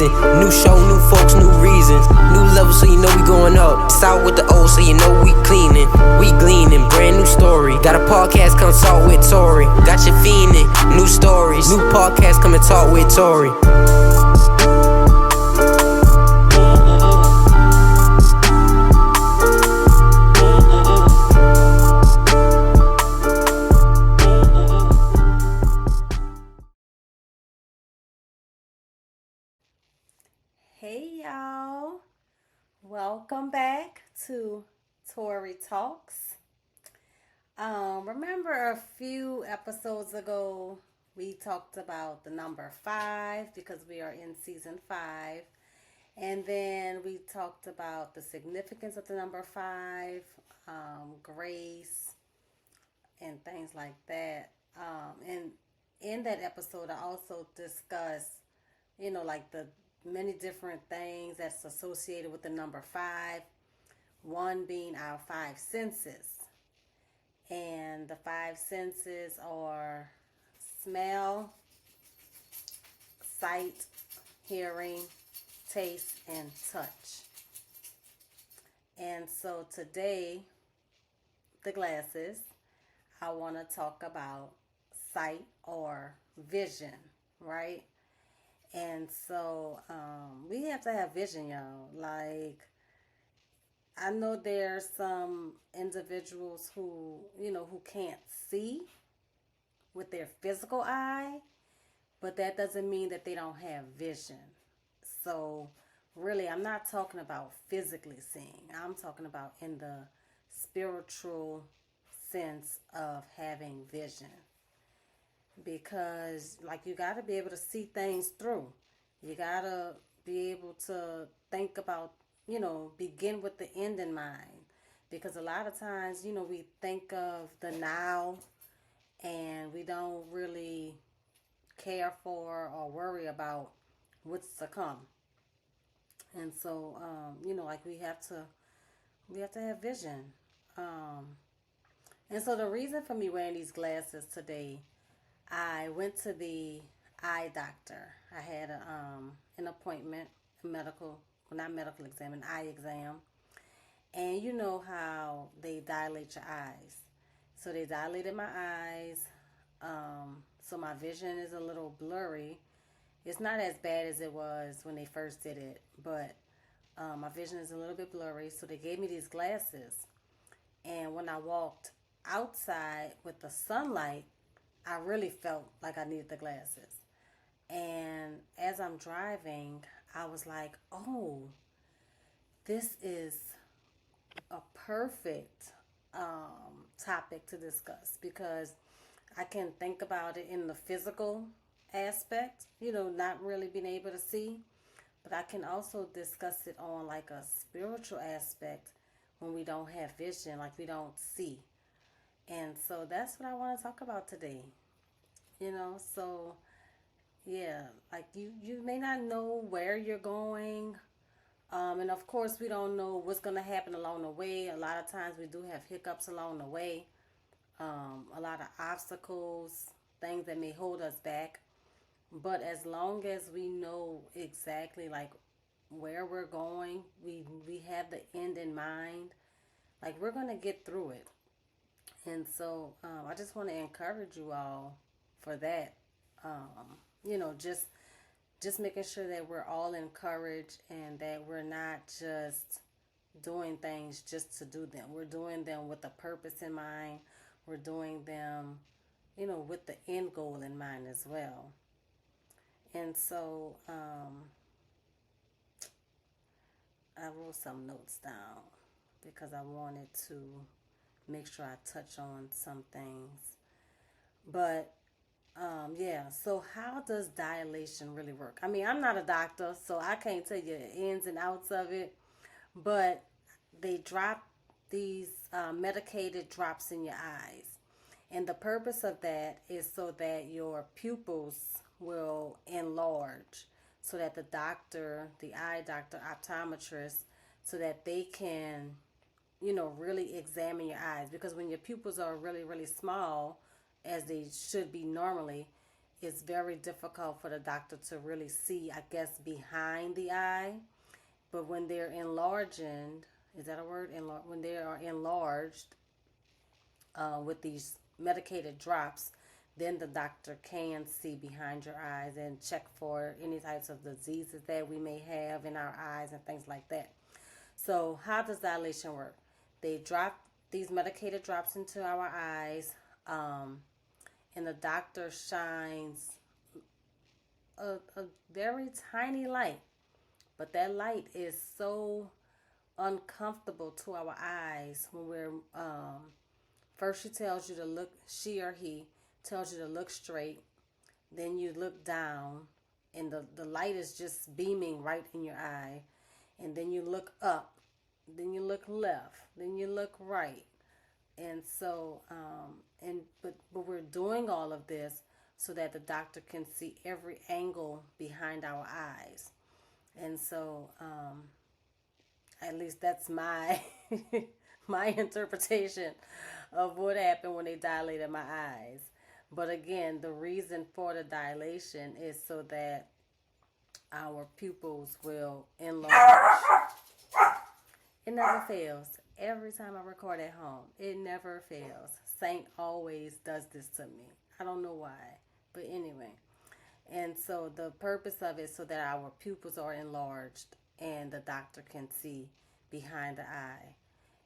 season. New show, new folks, new reasons. New level, so you know we going up. South with the old, so you know we cleaning. We gleaning, brand new story. Got a podcast, come talk with Tori. Got you fiending, new stories. New podcast, come and talk with Tori. Hey y'all, welcome back to Tori Talks. Remember a few episodes ago we talked about the number 5 because we are in season 5, and then we talked about the significance of the number 5, grace, and things like that. And in that episode I also discussed, like the many different things that's associated with the number 5. One being our 5 senses. And the 5 senses are smell, sight, hearing, taste, and touch. And so today, the glasses, I want to talk about sight or vision, right? And so we have to have vision, y'all. Like, I know there's some individuals who can't see with their physical eye, but that doesn't mean that they don't have vision. So really, I'm not talking about physically seeing. I'm talking about in the spiritual sense of having vision. Because you got to be able to see things through. You got to be able to think about, begin with the end in mind. Because a lot of times, we think of the now and we don't really care for or worry about what's to come. And so, we have to have vision. And so the reason for me wearing these glasses today, I went to the eye doctor. I had an appointment, not medical exam, an eye exam. And you know how they dilate your eyes. So they dilated my eyes. So my vision is a little blurry. It's not as bad as it was when they first did it, but my vision is a little bit blurry. So they gave me these glasses. And when I walked outside with the sunlight, I really felt like I needed the glasses. And as I'm driving, I was like, oh, this is a perfect topic to discuss, because I can think about it in the physical aspect, not really being able to see, but I can also discuss it on like a spiritual aspect when we don't have vision, like we don't see. And so that's what I want to talk about today. So yeah, like you may not know where you're going. And of course we don't know what's going to happen along the way. A lot of times we do have hiccups along the way. A lot of obstacles, things that may hold us back. But as long as we know exactly like where we're going, we have the end in mind, like we're going to get through it. And so I just want to encourage you all for that. Just making sure that we're all encouraged and that we're not just doing things just to do them. We're doing them with a purpose in mind. We're doing them, with the end goal in mind as well. And so I wrote some notes down because I wanted to make sure I touch on some things. But yeah, so how does dilation really work? I mean, I'm not a doctor, so I can't tell you the ins and outs of it, but they drop these medicated drops in your eyes. And the purpose of that is so that your pupils will enlarge, so that the eye doctor, optometrist, so that they can, really examine your eyes. Because when your pupils are really, really small, as they should be normally, it's very difficult for the doctor to really see, I guess, behind the eye. But when they're enlarging, is that a word? When they are enlarged with these medicated drops, then the doctor can see behind your eyes and check for any types of diseases that we may have in our eyes and things like that. So, how does dilation work? They drop these medicated drops into our eyes, um, and the doctor shines a very tiny light, but that light is so uncomfortable to our eyes when we're first she or he tells you to look straight, then you look down, and the light is just beaming right in your eye, and then you look up, then you look left, then you look right. And so but we're doing all of this so that the doctor can see every angle behind our eyes. And so at least that's my my interpretation of what happened when they dilated my eyes. But again, the reason for the dilation is so that our pupils will enlarge. It never fails. Every time I record at home, it never fails. Saint always does this to me. I don't know why. But anyway. And so the purpose of it is so that our pupils are enlarged and the doctor can see behind the eye.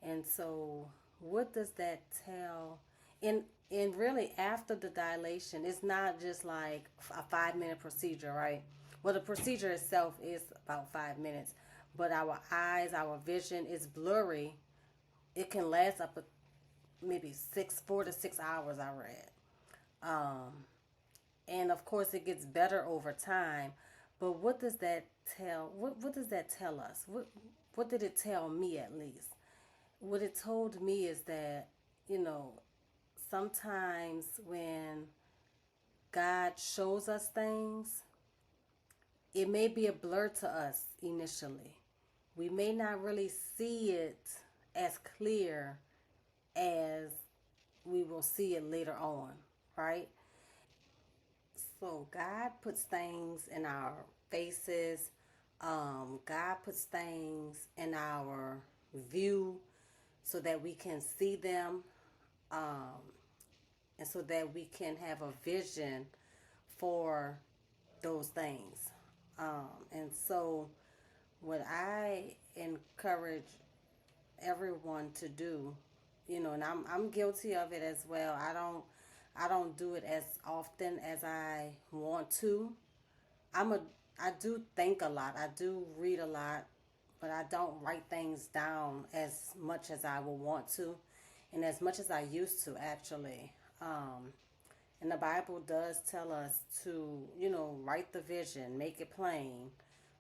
And so what does that tell? And really after the dilation, it's not just like a 5-minute procedure, right? Well, the procedure itself is about 5 minutes, but our eyes, our vision is blurry. It can last up to maybe 4 to 6 hours, I read. And of course it gets better over time. But what does that tell? What does that tell us? What did it tell me, at least? What it told me is that, you know, sometimes when God shows us things, it may be a blur to us initially. We may not really see it as clear as we will see it later on, right? So God puts things in our faces. God puts things in our view so that we can see them, and so that we can have a vision for those things. And so what I encourage everyone to do, you know, and I'm guilty of it as well. I don't do it as often as I want to. I'm a I do think a lot. I do read a lot, but I don't write things down as much as I would want to, and as much as I used to actually. And the Bible does tell us to, you know, write the vision, make it plain,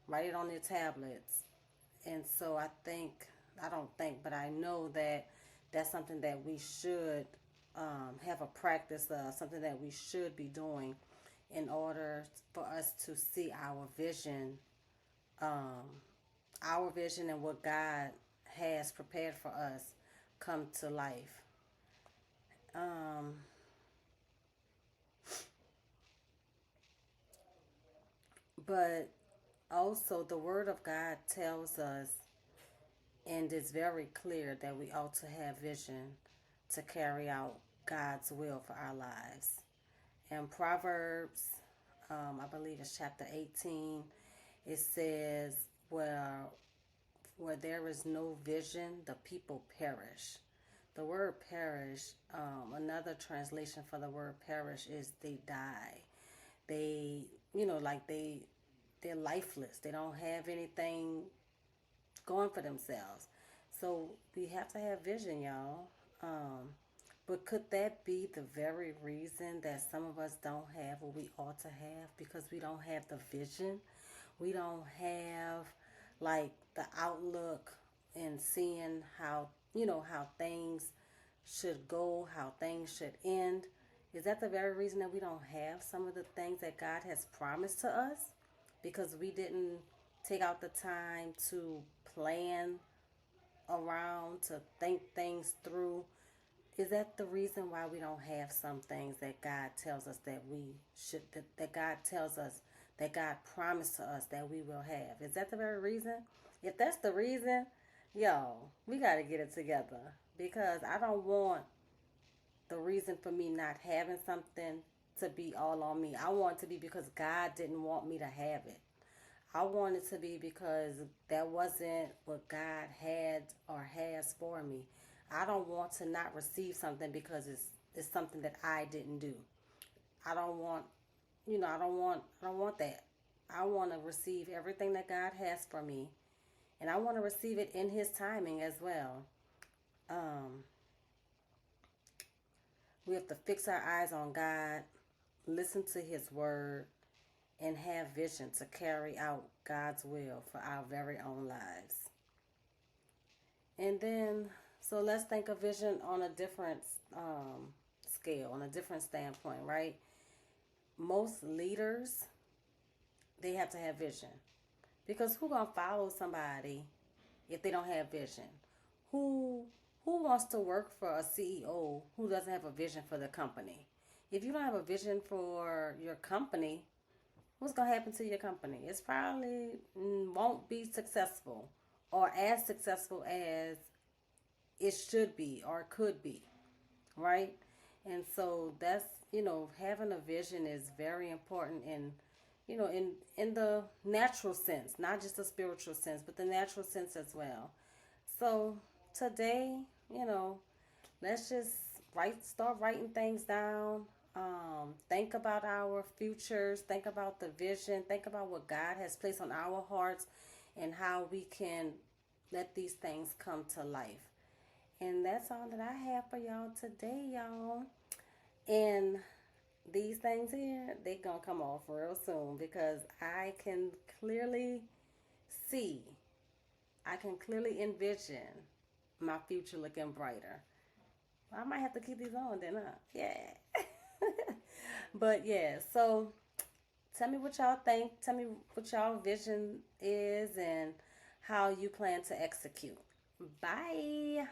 write it on your tablets. And so I don't think, but I know that that's something that we should have a practice of, something that we should be doing in order for us to see um, our vision and what God has prepared for us come to life. Um, but also, the Word of God tells us, and it's very clear, that we ought to have vision to carry out God's will for our lives. In Proverbs, I believe it's chapter 18, it says, where there is no vision, the people perish. The word perish, another translation for the word perish is they die. They, you know, like they're lifeless. They don't have anything going for themselves. So we have to have vision, y'all. But could that be the very reason that some of us don't have what we ought to have? Because we don't have the vision. We don't have like the outlook and seeing how, you know, how things should go, how things should end. Is that the very reason that we don't have some of the things that God has promised to us? Because we didn't take out the time to plan around, to think things through, Is that the reason why we don't have some things that God tells us that we should, that God tells us, that God promised to us that we will have? Is that the very reason? If that's the reason, yo, we got to get it together, because I don't want the reason for me not having something to be all on me. I want it to be because God didn't want me to have it. I want it to be because that wasn't what God had or has for me. I don't want to not receive something because it's something that I didn't do. I don't want, I don't want that. I want to receive everything that God has for me, and I want to receive it in His timing as well. Um, we have to fix our eyes on God, listen to His word, and have vision to carry out God's will for our very own lives. And then, so let's think of vision on a different scale, on a different standpoint, right? Most leaders, they have to have vision, because who gonna follow somebody if they don't have vision? Who who wants to work for a CEO who doesn't have a vision for the company? If you don't have a vision for your company, what's gonna happen to your company? It's probably won't be successful, or as successful as it should be or could be, right? And so that's, having a vision is very important in, in the natural sense, not just the spiritual sense, but the natural sense as well. So today, let's just start writing things down. Think about our futures. Think about the vision. Think about what God has placed on our hearts and how we can let these things come to life. And that's all that I have for y'all today, y'all. And these things here, they gonna come off real soon, because clearly see, I can clearly envision my future looking brighter. I might have to keep these on then, huh? Yeah. But yeah, so tell me what y'all think. Tell me what y'all vision is and how you plan to execute. Bye.